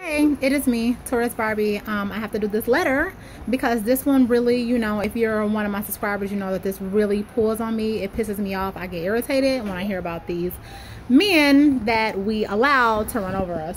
Hey, it is me, Taurus Barbie. I have to do this letter because this one really, if you're one of my subscribers, you know that this really pulls on me. It pisses me off. I get irritated when I hear about these men that we allow to run over us.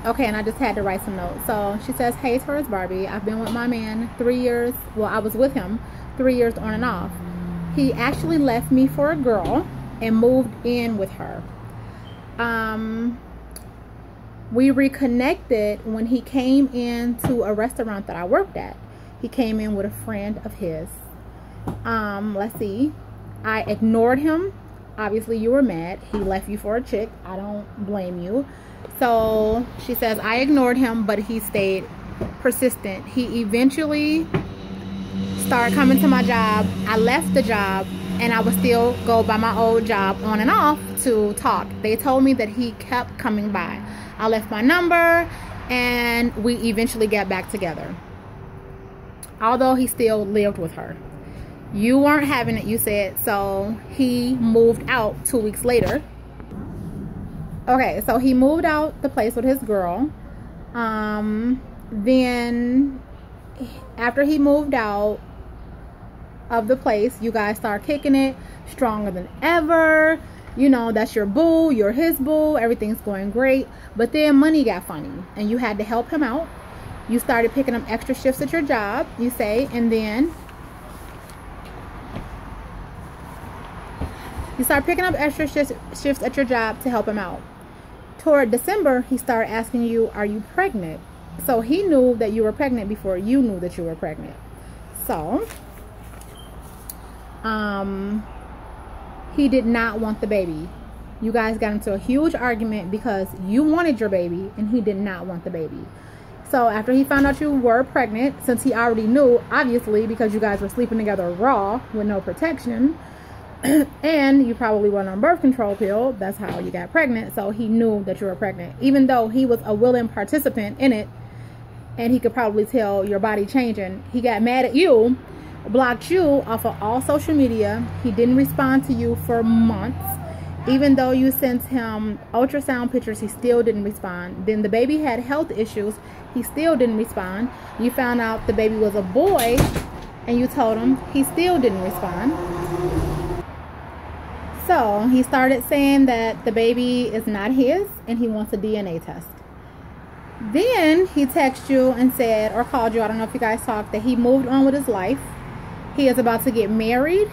Okay, and I just had to write some notes. So she says, hey, Taurus Barbie, I've been with my man 3 years. Well, I was with him 3 years on and off. He actually left me for a girl and moved in with her. We reconnected when he came into a restaurant that I worked at. He came in with a friend of his. Let's see. I ignored him. Obviously, you were mad. He left you for a chick. I don't blame you. So she says, I ignored him, but he stayed persistent. He eventually started coming to my job. I left the job and I would still go by my old job on and off to talk. They told me that he kept coming by. I left my number and we eventually got back together. Although he still lived with her. You weren't having it, you said, so he moved out 2 weeks later. Okay, so he moved out the place with his girl. Then after he moved out of the place, you guys start kicking it stronger than ever. You know, that's your boo, you're his boo, everything's going great. But then money got funny and you had to help him out. You started picking up extra shifts at your job, you say, and then you start picking up extra shifts at your job to help him out. Toward December, he started asking you, are you pregnant? So he knew that you were pregnant before you knew that you were pregnant. So he did not want the baby. You guys got into a huge argument because you wanted your baby and he did not want the baby. So after he found out you were pregnant, since he already knew, obviously, because you guys were sleeping together raw with no protection, and you probably went on birth control pill, that's how you got pregnant. So he knew that you were pregnant, even though he was a willing participant in it and he could probably tell your body changing. He got mad at you, blocked you off of all social media. He didn't respond to you for months. Even though you sent him ultrasound pictures, he still didn't respond. Then the baby had health issues. He still didn't respond. You found out the baby was a boy and you told him. He still didn't respond. So he started saying that the baby is not his and he wants a DNA test. Then he texted you and said, or called you, I don't know if you guys talked, that he moved on with his life. He is about to get married.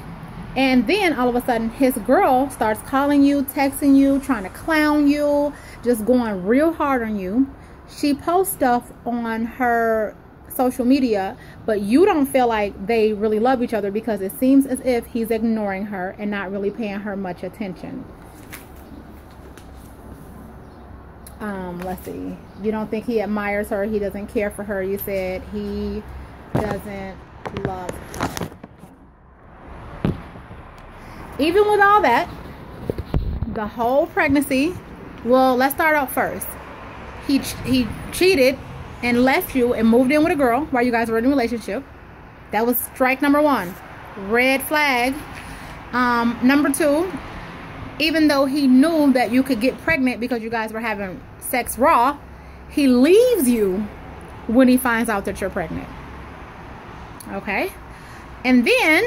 And then all of a sudden his girl starts calling you, texting you, trying to clown you, just going real hard on you. She posts stuff on her social media, but you don't feel like they really love each other because it seems as if he's ignoring her and not really paying her much attention. Let's see. You don't think he admires her. He doesn't care for her. You said he doesn't love her. Even with all that, the whole pregnancy, well, let's start out first. He cheated and left you and moved in with a girl while you guys were in a relationship. That was strike number one. Red flag. Number two, even though he knew that you could get pregnant because you guys were having sex raw, he leaves you when he finds out that you're pregnant. Okay? And then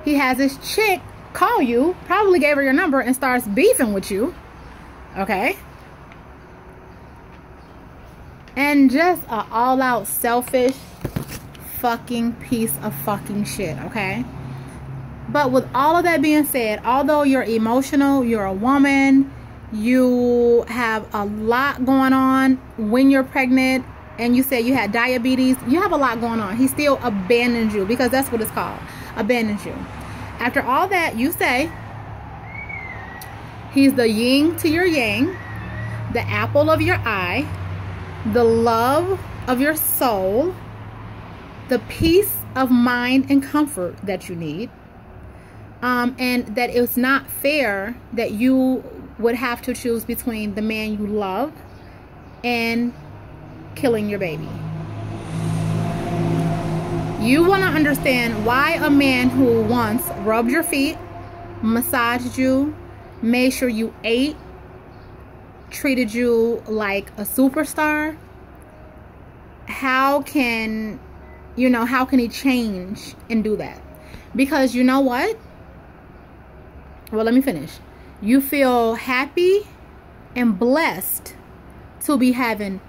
he has this chick call you, probably gave her your number, and starts beefing with you. Okay? And just an all-out selfish fucking piece of fucking shit, okay? But with all of that being said, although you're emotional, you're a woman, you have a lot going on when you're pregnant, and you said you had diabetes, you have a lot going on. He still abandoned you, because that's what it's called, abandoned you. After all that, you say he's the yin to your yang, the apple of your eye, the love of your soul, the peace of mind and comfort that you need, and that it's not fair that you would have to choose between the man you love and killing your baby. You want to understand why a man who once rubbed your feet, massaged you, made sure you ate, treated you like a superstar, how can, you know, how can he change and do that? Because you know what? Well, let me finish. You feel happy and blessed to be having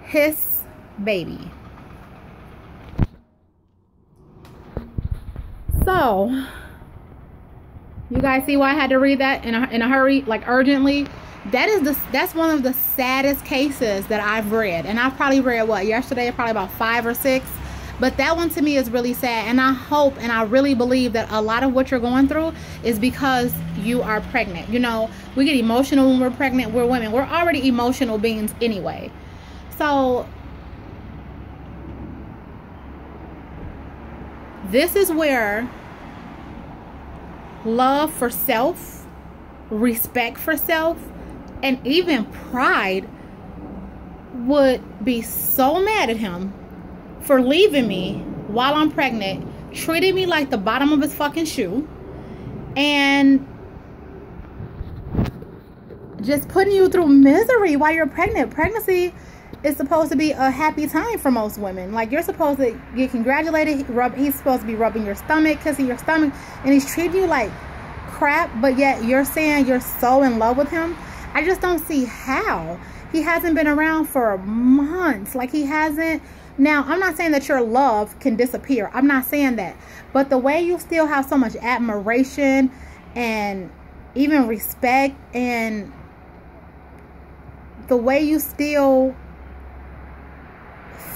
his baby. So, you guys see why I had to read that in a hurry, like urgently? That's one of the saddest cases that I've read. And I've probably read, what, yesterday? Probably about 5 or 6. But that one to me is really sad. And I hope and I really believe that a lot of what you're going through is because you are pregnant. You know, we get emotional when we're pregnant. We're women. We're already emotional beings anyway. So this is where love for self, respect for self, and even pride would be so mad at him for leaving me while I'm pregnant, treating me like the bottom of his fucking shoe, and just putting you through misery while you're pregnant. Pregnancy is supposed to be a happy time for most women. Like, you're supposed to get congratulated. He's supposed to be rubbing your stomach, kissing your stomach, and he's treating you like crap, but yet you're saying you're so in love with him. I just don't see how. He hasn't been around for months. Like, he hasn't. Now, I'm not saying that your love can disappear. I'm not saying that. But the way you still have so much admiration and even respect, and the way you still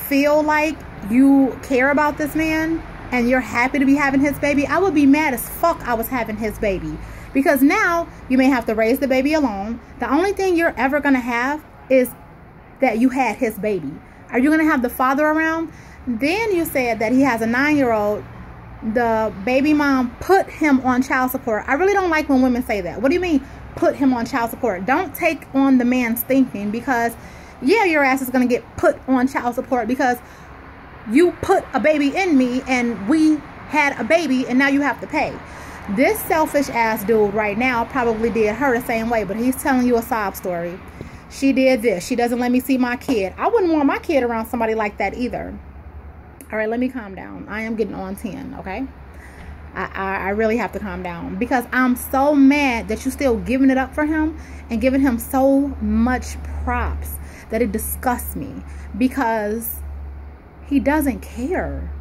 feel like you care about this man and you're happy to be having his baby, I would be mad as fuck I was having his baby. Because now you may have to raise the baby alone. The only thing you're ever going to have is that you had his baby. Are you going to have the father around? Then you said that he has a 9-year-old. The baby mom put him on child support. I really don't like when women say that. What do you mean, put him on child support? Don't take on the man's thinking, because yeah, your ass is going to get put on child support because you put a baby in me and we had a baby and now you have to pay. This selfish ass dude right now probably did her the same way, but he's telling you a sob story. She did this. She doesn't let me see my kid. I wouldn't want my kid around somebody like that either. All right, let me calm down. I am getting on 10, okay? I really have to calm down, because I'm so mad that you're still giving it up for him and giving him so much props that it disgusts me, because he doesn't care.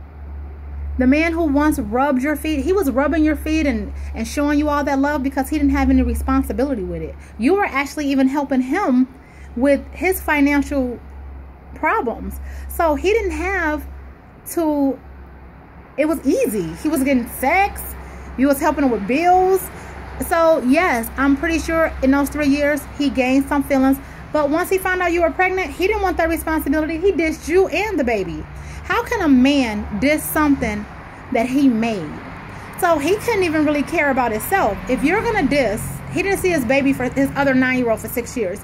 The man who once rubbed your feet, he was rubbing your feet and showing you all that love because he didn't have any responsibility with it. You were actually even helping him with his financial problems. So he didn't have to, it was easy. He was getting sex. You was helping him with bills. So yes, I'm pretty sure in those 3 years he gained some feelings. But once he found out you were pregnant, he didn't want that responsibility. He dissed you and the baby. How can a man diss something that he made? So he couldn't even really care about himself. If you're going to diss, he didn't see his baby, for his other 9-year-old, for 6 years.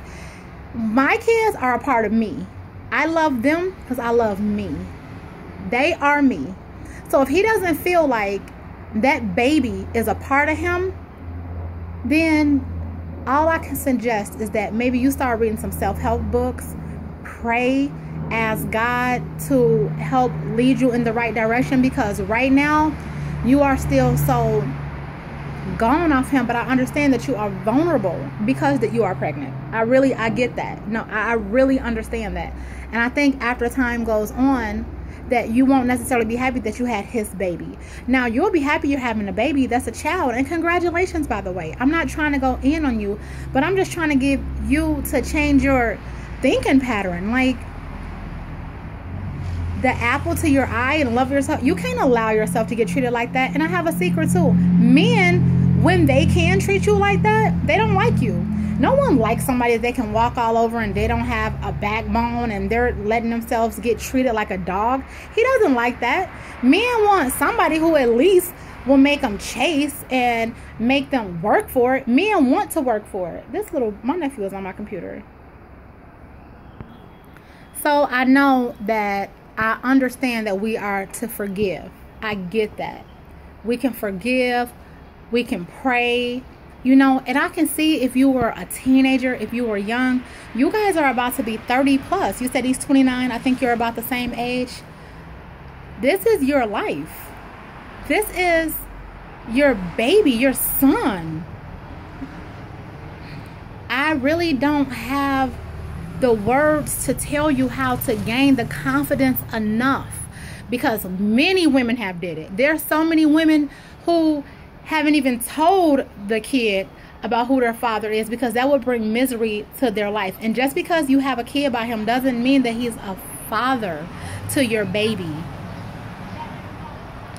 My kids are a part of me. I love them because I love me. They are me. So if he doesn't feel like that baby is a part of him, then all I can suggest is that maybe you start reading some self-help books, pray, ask God to help lead you in the right direction, because right now you are still so gone off him. But I understand that you are vulnerable because that you are pregnant. I get that. No, I really understand that. And I think after time goes on, that you won't necessarily be happy that you had his baby. Now, you'll be happy you're having a baby. That's a child. And congratulations, by the way. I'm not trying to go in on you, but I'm just trying to give you to change your thinking pattern. Like, the apple to your eye and love yourself. You can't allow yourself to get treated like that. And I have a secret too. Men, when they can treat you like that, they don't like you. No one likes somebody they can walk all over and they don't have a backbone and they're letting themselves get treated like a dog. He doesn't like that. Men want somebody who at least will make them chase and make them work for it. Men want to work for it. My nephew is on my computer. So I know that I understand that we are to forgive. I get that. We can forgive. We can pray. You know, and I can see if you were a teenager, if you were young, you guys are about to be 30 plus. You said he's 29. I think you're about the same age. This is your life. This is your baby, your son. I really don't have the words to tell you how to gain the confidence enough, because many women have did it. There's so many women who haven't even told the kid about who their father is, because that would bring misery to their life. And just because you have a kid by him doesn't mean that he's a father to your baby.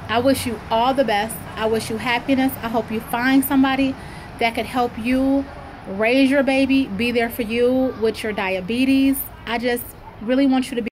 I wish you all the best. I wish you happiness. I hope you find somebody that could help you raise your baby, be there for you with your diabetes. I just really want you to be